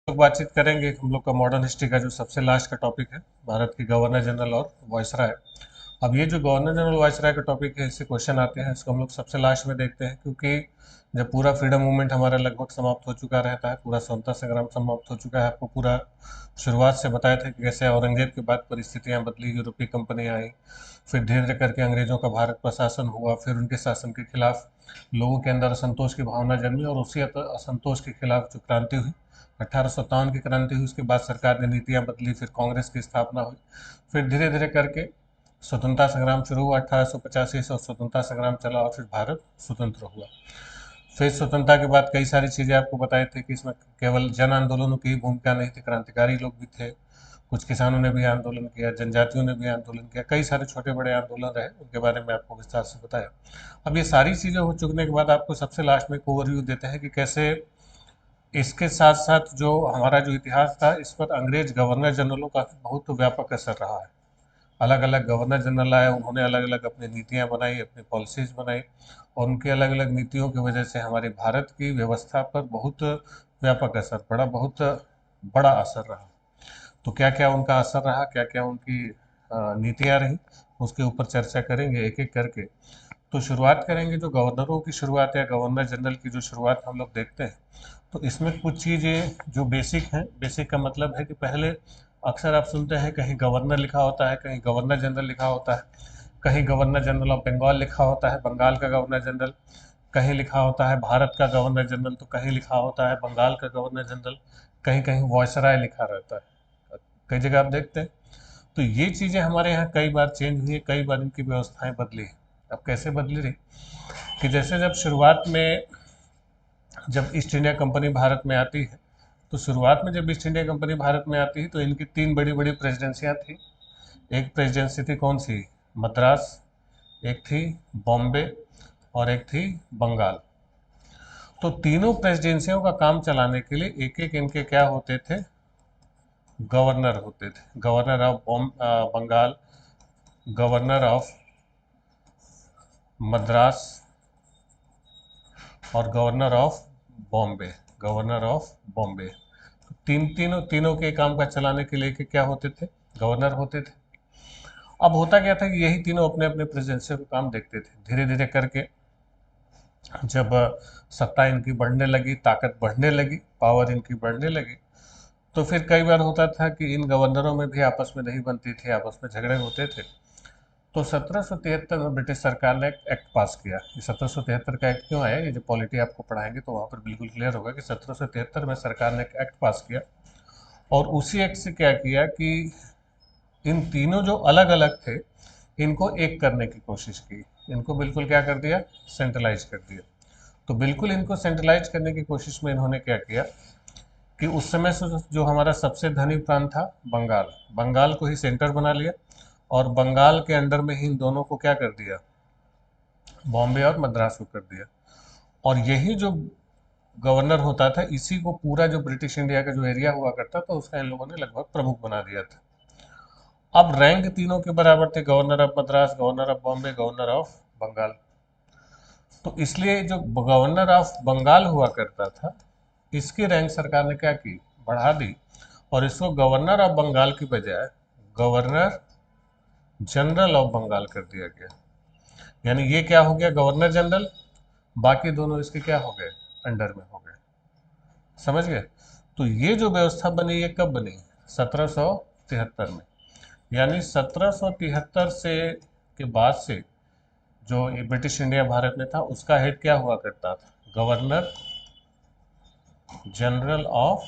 लोग बातचीत करेंगे हम लोग का मॉडर्न हिस्ट्री का जो सबसे लास्ट का टॉपिक है, भारत की गवर्नर जनरल और वायसराय। अब ये जो गवर्नर जनरल वायसराय का टॉपिक है, इससे क्वेश्चन आते हैं, इसको हम लोग सबसे लास्ट में देखते हैं, क्योंकि जब पूरा फ्रीडम मूवमेंट हमारा लगभग समाप्त हो चुका रहता है, पूरा स्वतंत्रता संग्राम समाप्त हो चुका है। आपको पूरा शुरुआत से बताया था कि कैसे औरंगजेब के बाद परिस्थितियां बदली, यूरोपीय कंपनी आई, फिर धीरे धीरे करके अंग्रेजों का भारत पर शासन हुआ, फिर उनके शासन के खिलाफ लोगों के अंदर असंतोष की भावना जन्मी और उसी असंतोष के खिलाफ जो क्रांति हुई, 1857 की क्रांति हुई, उसके बाद सरकार ने नीतियां बदली, फिर कांग्रेस की स्थापना हुई, फिर धीरे धीरे करके स्वतंत्रता संग्राम शुरू हुआ 1885 से, स्वतंत्रता संग्राम चला और फिर भारत स्वतंत्र हुआ। फिर स्वतंत्रता के बाद कई सारी चीज़ें आपको बताए थे कि इसमें केवल जन आंदोलनों की ही भूमिका नहीं थी, क्रांतिकारी लोग भी थे, कुछ किसानों ने भी आंदोलन किया, जनजातियों ने भी आंदोलन किया, कई सारे छोटे बड़े आंदोलन रहे, उनके बारे में आपको विस्तार से बताया। अब ये सारी चीज़ें हो चुकने के बाद आपको सबसे लास्ट में एक ओवरव्यू देते हैं कि कैसे इसके साथ साथ जो हमारा जो इतिहास था, इस पर अंग्रेज गवर्नर जनरलों का बहुत व्यापक असर रहा है। अलग अलग गवर्नर जनरल आए, उन्होंने अलग अलग अपनी नीतियां बनाई, अपनी पॉलिसीज बनाई, और उनकी अलग अलग नीतियों की वजह से हमारे भारत की व्यवस्था पर बहुत व्यापक असर पड़ा, बहुत बड़ा असर रहा। तो क्या क्या उनका असर रहा, क्या क्या उनकी नीतियां रही, उसके ऊपर चर्चा करेंगे एक एक करके। तो शुरुआत करेंगे जो गवर्नरों की शुरुआत या गवर्नर जनरल की जो शुरुआत हम लोग देखते हैं, तो इसमें कुछ चीज़ें जो बेसिक हैं, बेसिक का मतलब है कि पहले अक्सर आप सुनते हैं कहीं गवर्नर लिखा होता है, कहीं गवर्नर जनरल लिखा होता है, कहीं गवर्नर जनरल ऑफ बंगाल लिखा होता है, बंगाल का गवर्नर जनरल, कहीं लिखा होता है भारत का गवर्नर जनरल, तो कहीं लिखा होता है बंगाल का गवर्नर जनरल, कहीं कहीं वायसराय लिखा रहता है, कई जगह आप देखते हैं। तो ये चीज़ें हमारे यहाँ कई बार चेंज हुई है, कई बार इनकी व्यवस्थाएं बदली हैं। अब कैसे बदली रही कि जैसे जब शुरुआत में जब ईस्ट इंडिया कंपनी भारत में आती है, तो शुरुआत में जब ईस्ट इंडिया कंपनी भारत में आती है तो इनकी तीन बड़ी बड़ी प्रेसिडेंसियाँ थी। एक प्रेसिडेंसी थी कौन सी, मद्रास, एक थी बॉम्बे और एक थी बंगाल। तो तीनों प्रेसिडेंसियों का काम चलाने के लिए एक एक इनके क्या होते थे, गवर्नर होते थे। Governor of Bengal, governor of Madras और governor of Bombay, governor of Bombay. तीनों तीनों के काम का चलाने के लिए के क्या होते थे, गवर्नर होते थे। अब होता क्या था कि यही तीनों अपने अपने प्रेसिडेंसी का काम देखते थे। धीरे धीरे करके जब सत्ता इनकी बढ़ने लगी, ताकत बढ़ने लगी, पावर इनकी बढ़ने लगी, तो फिर कई बार होता था कि इन गवर्नरों में भी आपस में नहीं बनती थी, आपस में झगड़े होते थे। तो 1773 में ब्रिटिश सरकार ने एक एक्ट पास किया। ये 1773 का एक्ट क्यों आया, ये जो पॉलिटी आपको पढ़ाएंगे तो वहाँ पर बिल्कुल क्लियर होगा कि 1773 में सरकार ने एक एक्ट पास किया, और उसी एक्ट से क्या किया कि इन तीनों जो अलग अलग थे, इनको एक करने की कोशिश की। इनको बिल्कुल क्या कर दिया, सेंट्रलाइज कर दिया। तो बिल्कुल इनको सेंट्रलाइज करने की कोशिश में इन्होंने क्या किया कि उस समय से जो हमारा सबसे धनी प्रांत था बंगाल, बंगाल को ही सेंटर बना लिया, और बंगाल के अंडर में ही इन दोनों को क्या कर दिया, बॉम्बे और मद्रास को कर दिया। और यही जो गवर्नर होता था, इसी को पूरा जो ब्रिटिश इंडिया का जो एरिया हुआ करता था, उसका इन लोगों ने लगभग प्रमुख बना दिया था। अब रैंक तीनों के बराबर थे, governor of Madras, governor of Bombay, governor of Bengal. तो इसलिए जो गवर्नर ऑफ बंगाल हुआ करता था, इसकी रैंक सरकार ने क्या की, बढ़ा दी, और इसको गवर्नर ऑफ बंगाल की बजाय गवर्नर जनरल ऑफ बंगाल कर दिया गया। यानी ये क्या हो गया, गवर्नर जनरल, बाकी दोनों इसके क्या हो गए, अंडर में हो गए। समझ गए। तो ये जो व्यवस्था बनी, ये कब बनी, 1773 में। यानी 1773 से के बाद से जो ये ब्रिटिश इंडिया भारत में था, उसका हेड क्या हुआ करता था, गवर्नर जनरल ऑफ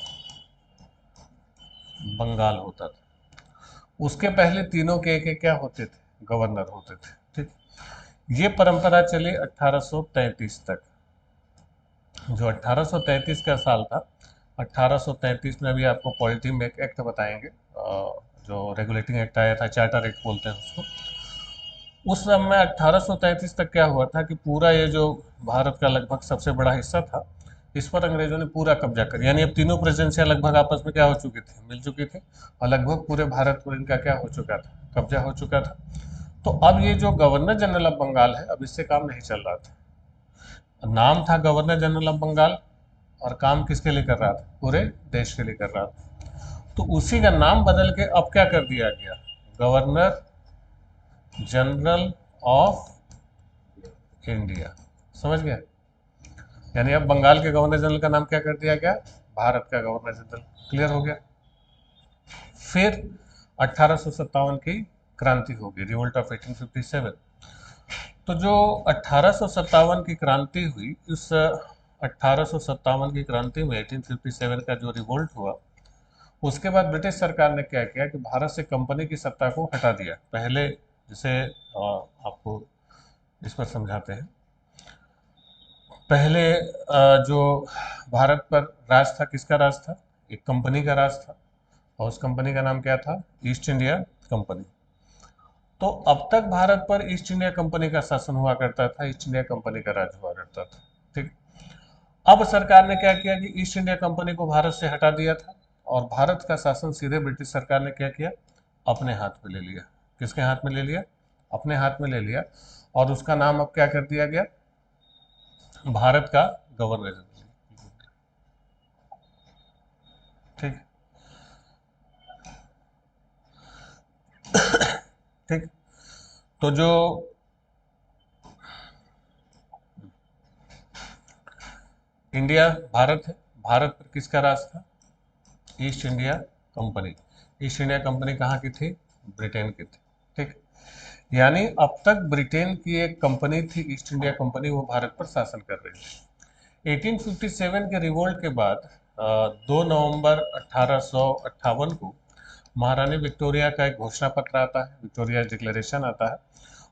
बंगाल होता था। उसके पहले तीनों के एक क्या होते थे, गवर्नर होते थे। ठीक, ये परंपरा चली 1833 तक। जो 1833 का साल था, 1833 में अभी आपको पॉलिटी में एक एक्ट बताएंगे, जो रेगुलेटिंग एक्ट आया था, चार्टर एक्ट बोलते हैं उसको। उस समय 1833 तक क्या हुआ था कि पूरा ये जो भारत का लगभग सबसे बड़ा हिस्सा था, इस पर अंग्रेजों ने पूरा कब्जा कर, यानी अब तीनों प्रेसिडेंसियां लगभग आपस में क्या हो चुकी थी, मिल चुकी थी, और लगभग पूरे भारत पर इनका क्या हो चुका था, कब्जा हो चुका था। तो अब ये जो गवर्नर जनरल ऑफ बंगाल है, अब इससे काम नहीं चल रहा था। नाम था गवर्नर जनरल ऑफ बंगाल, और काम किसके लिए कर रहा था? पूरे देश के लिए कर रहा था। तो उसी का नाम बदल के अब क्या कर दिया गया? Governor general of India. समझ गया? यानी अब बंगाल के गवर्नर जनरल का नाम क्या कर दिया गया? भारत का गवर्नर जनरल। क्लियर हो गया? फिर 1857 की क्रांति होगी, रिवोल्ट ऑफ 1857। तो जो 1857 की क्रांति हुई, उस 1857 की क्रांति में 1857 का जो रिवोल्ट हुआ, उसके बाद ब्रिटिश सरकार ने क्या किया कि भारत से कंपनी की सत्ता को हटा दिया। पहले जैसे आपको इस पर समझाते हैं। पहले जो भारत पर राज था, किसका राज था? एक कंपनी का राज था, और उस कंपनी का नाम क्या था? East India company. तो अब तक भारत पर ईस्ट इंडिया कंपनी का शासन हुआ करता था, ईस्ट इंडिया कंपनी का राज हुआ करता था। ठीक। अब सरकार ने क्या किया कि ईस्ट इंडिया कंपनी को भारत से हटा दिया था, और भारत का शासन सीधे ब्रिटिश सरकार ने क्या किया? अपने हाथ में ले लिया। किसके हाथ में ले लिया? अपने हाथ में ले लिया। और उसका नाम अब क्या कर दिया गया? भारत का गवर्नर जनरल। ठीक। ठीक। तो जो इंडिया भारत है, भारत पर किसका राज था? East India company. East India company कहाँ की थी? ब्रिटेन की थी। ठीक। यानी अब तक ब्रिटेन की एक कंपनी थी ईस्ट इंडिया कंपनी, वो भारत पर शासन कर रही थी। 1857 के रिवोल्ट के बाद 2 नवंबर 1858 को महारानी विक्टोरिया का एक घोषणा पत्र आता है, विक्टोरिया डिक्लेरेशन आता है।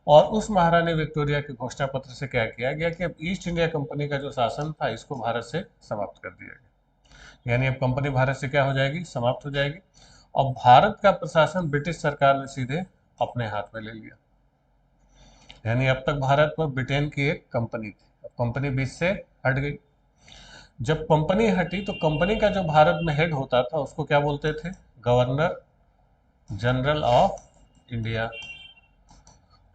और उस महारानी विक्टोरिया के घोषणा पत्र से क्या किया गया कि अब ईस्ट इंडिया कंपनी का जो शासन था, इसको भारत से समाप्त कर दिया गया। यानी अब कंपनी भारत से क्या हो जाएगी? समाप्त हो जाएगी। अब भारत का प्रशासन ब्रिटिश सरकार ने सीधे अपने हाथ में ले लिया। यानी अब तक भारत में ब्रिटेन की एक कंपनी थी, अब कंपनी बीच से हट गई। जब कंपनी हटी तो कंपनी का जो भारत में हेड होता था, उसको क्या बोलते थे? Governor general of India.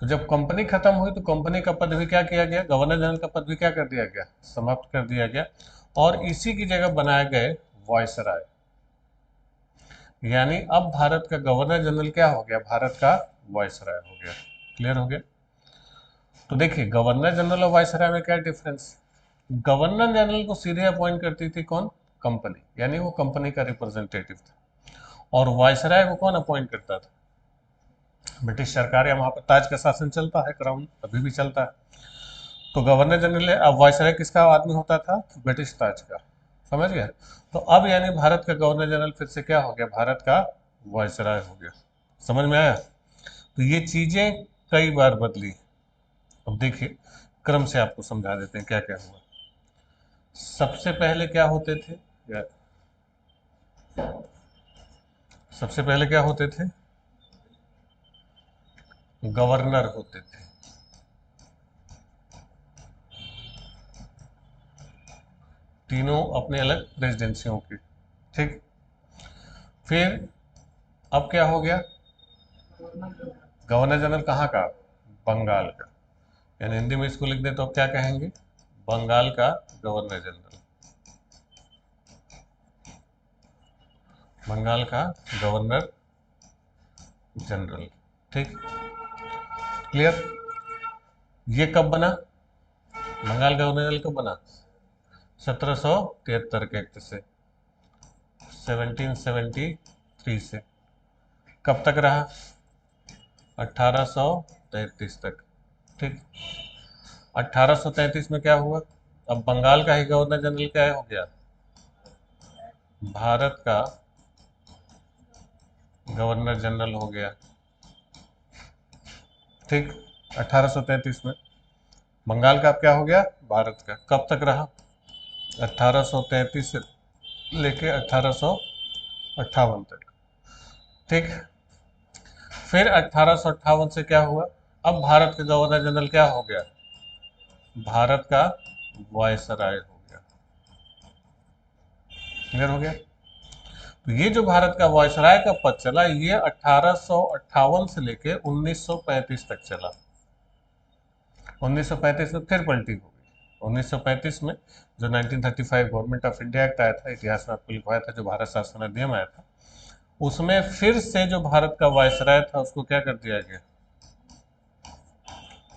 तो जब कंपनी खत्म हुई तो कंपनी का पद भी क्या किया गया? गवर्नर जनरल का पद भी क्या कर दिया गया? समाप्त कर दिया गया। और इसी की जगह बनाए गए वायसराय। यानी अब भारत का गवर्नर जनरल क्या हो गया? भारत का वायसराय हो गया। क्लियर हो गया? तो देखिए, गवर्नर जनरल और वायसराय में क्या डिफरेंस? गवर्नर जनरल को सीधे अपॉइंट करती थी कौन? कंपनी, यानी वो कंपनी का रिप्रेजेंटेटिव था। और वायसराय को कौन अपॉइंट करता था? ब्रिटिश सरकार। या वहां पर ताज का शासन चलता है, क्राउन अभी भी चलता है। तो गवर्नर जनरल, अब वायसराय किसका आदमी होता था? ब्रिटिश ताज का। समझ गया? तो अब यानी भारत का गवर्नर जनरल फिर से क्या हो गया? भारत का वायसराय हो गया। समझ में आया? तो ये चीजें कई बार बदली। अब देखिए, क्रम से आपको समझा देते हैं क्या क्या हुआ। सबसे पहले क्या होते थे? सबसे पहले क्या होते थे? गवर्नर होते थे। तीनों अपने अलग प्रेसिडेंसियों की। ठीक। फिर अब क्या हो गया? गवर्नर जनरल कहाँ का? बंगाल का। यानी हिंदी में इसको लिख दे तो अब क्या कहेंगे? बंगाल का गवर्नर जनरल। बंगाल का गवर्नर जनरल। ठीक। क्लियर? ये कब बना? बंगाल गवर्नर जनरल कब बना? 1773 के एक्ट से, 1773 से। कब तक रहा? 1833 तक। ठीक। 1833 में क्या हुआ? अब बंगाल का ही गवर्नर जनरल क्या हो गया? भारत का गवर्नर जनरल हो गया। ठीक। 1833 में बंगाल का अब क्या हो गया? भारत का। कब तक रहा? 1833 से लेके 1858 तक। ठीक। फिर 1858 से क्या हुआ? अब भारत का गवर्नर जनरल क्या हो गया? भारत का वायसराय हो गया। क्लियर हो गया? तो ये जो भारत का वायसराय का पद चला, ये 1858 से लेके 1935 तक चला। 1935 में फिर पलटी हो गई। 1935 में जो 1935 गवर्नमेंट ऑफ इंडिया एक्ट आया था, इतिहास में आपको लिखवाया था, जो भारत शासन अधिनियम आया था, उसमें फिर से जो भारत का वायसराय था उसको क्या कर दिया गया,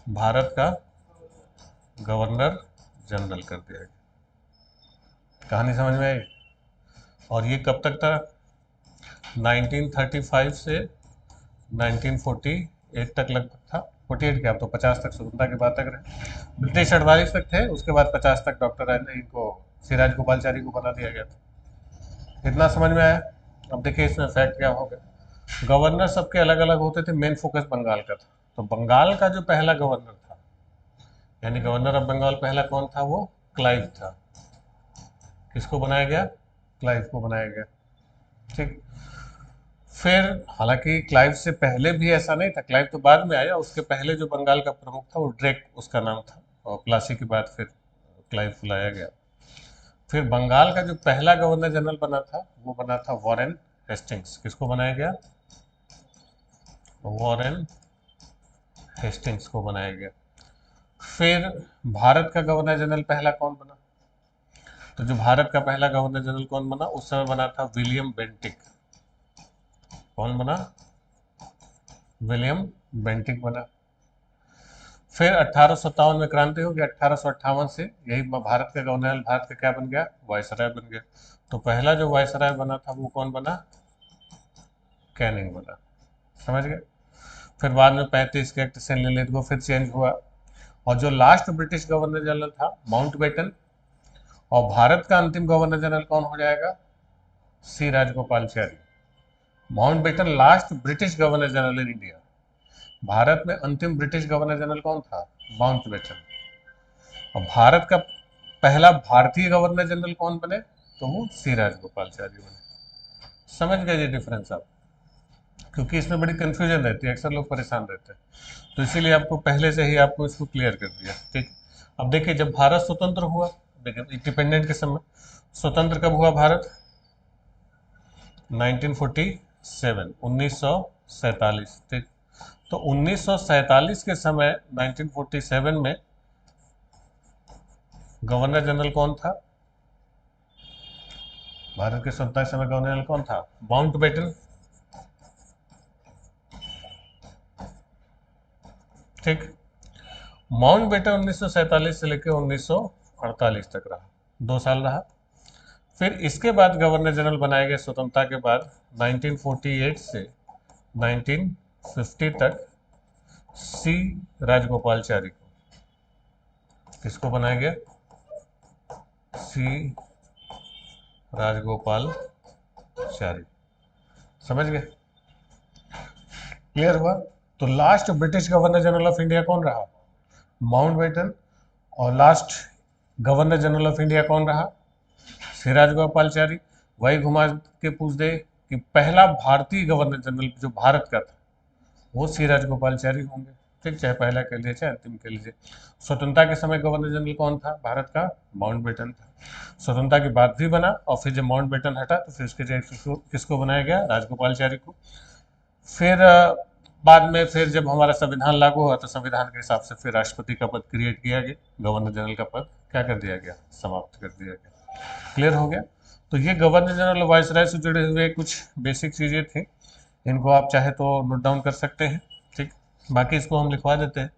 भारत का गवर्नर जनरल कर दिया गया। कहानी समझ में आई? और ये कब तक था? 1935 से 1948 तक लगभग था। 48 क्या, अब तो 50 तक, स्वतंत्रता के बाद तक रहे। ब्रिटिश 48 तक थे, उसके बाद 50 तक डॉक्टर इनको सिराज गोपालचारी को बना दिया गया था। इतना समझ में आया? अब देखिए इसमें फैक्ट क्या हो गया। गवर्नर सबके अलग अलग होते थे, मेन फोकस बंगाल का था। तो बंगाल का जो पहला गवर्नर था, यानी गवर्नर ऑफ बंगाल पहला कौन था? वो क्लाइव था। किसको बनाया गया? क्लाइव को बनाया गया। ठीक। फिर हालांकि क्लाइव से पहले भी ऐसा नहीं था, क्लाइव तो बाद में आया। उसके पहले जो बंगाल का प्रमुख था वो ड्रेक उसका नाम था, और प्लासी के बाद फिर क्लाइव बुलाया गया। फिर बंगाल का जो पहला गवर्नर जनरल बना था वो बना था वॉरेन हेस्टिंग्स। किसको बनाया गया? वॉरेन हेस्टिंग्स को बनाया गया। फिर भारत का गवर्नर जनरल पहला कौन बना? तो जो भारत का पहला गवर्नर जनरल कौन बना उस समय? बना था विलियम बेंटिक। कौन बना? विलियम बेंटिक बना। फिर 1857 में क्रांति हो गई। 1858 से यही भारत का गवर्नर, भारत का क्या बन गया? वायसराय बन गया। तो पहला जो वायसराय बना था वो कौन बना? कैनिंग बना। समझ गए? फिर बाद में 35 के एक्ट से ललित को फिर चेंज हुआ, और जो लास्ट ब्रिटिश गवर्नर जनरल था माउंटबेटन, और भारत का अंतिम गवर्नर जनरल कौन हो जाएगा? C Rajagopalachari. Mountbatten last British governor general in India. Bharat में अंतिम ब्रिटिश गवर्नर जनरल कौन था? माउंटबेटन। और भारत का पहला भारतीय गवर्नर जनरल कौन बने? तो वो सी राजगोपालचारी बने। समझ गए ये डिफरेंस आप? क्योंकि इसमें बड़ी कंफ्यूजन रहती है, अक्सर लोग परेशान रहते हैं, तो इसीलिए आपको पहले से ही आपको इसको क्लियर कर दिया। ठीक। अब देखिए जब भारत स्वतंत्र हुआ, देखिए इंडिपेंडेंट के समय स्वतंत्र कब हुआ भारत? 1947, 1947। ठीक। तो 1947 के समय 1947 में गवर्नर जनरल कौन था? भारत के स्वतंत्रता के समय गवर्नर जनरल कौन था? माउंटबेटन। ठीक। माउंटबेटन 1947 से लेकर 1948 तक रहा, 2 साल रहा। फिर इसके बाद गवर्नर जनरल बनाए गए स्वतंत्रता के बाद 1948 से 1950 तक सी राजगोपालचारी को। किसको बनाया गया? सी राजगोपालचारी। समझ गए? क्लियर हुआ? तो last British governor general of India कौन रहा? माउंटबेटन। और last governor general of India कौन रहा? सी राजगोपालचारी। वही घुमा के पूछ दे कि पहला भारतीय गवर्नर जनरल जो भारत का था वो सी राजगोपालचारी होंगे। ठीक, चाहे पहला कह लीजिए चाहे अंतिम कह लीजिए। स्वतंत्रता के समय गवर्नर जनरल कौन था भारत का? माउंटबेटन था। स्वतंत्रता के बाद भी बना, और फिर जब माउंटबेटन हटा तो फिर उसके जगह किसको बनाया गया? राजगोपालचारी को। फिर बाद में फिर जब हमारा संविधान लागू हुआ तो संविधान के हिसाब से फिर राष्ट्रपति का पद क्रिएट किया गया, गवर्नर जनरल का पद क्या कर दिया गया? समाप्त कर दिया गया। क्लियर हो गया? तो ये गवर्नर जनरल वायसराय से जुड़े हुए कुछ बेसिक चीज़ें थी, इनको आप चाहे तो नोट डाउन कर सकते हैं। ठीक, बाकी इसको हम लिखवा देते हैं।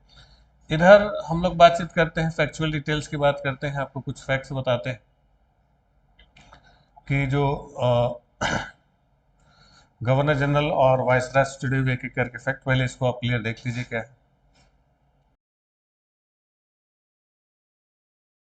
इधर हम लोग बातचीत करते हैं, फैक्चुअल डिटेल्स की बात करते हैं, आपको कुछ फैक्ट्स बताते हैं कि जो गवर्नर जनरल और वायसराय से जुड़े हुए एक एक करके फैक्ट, पहले इसको आप क्लियर देख लीजिए क्या है।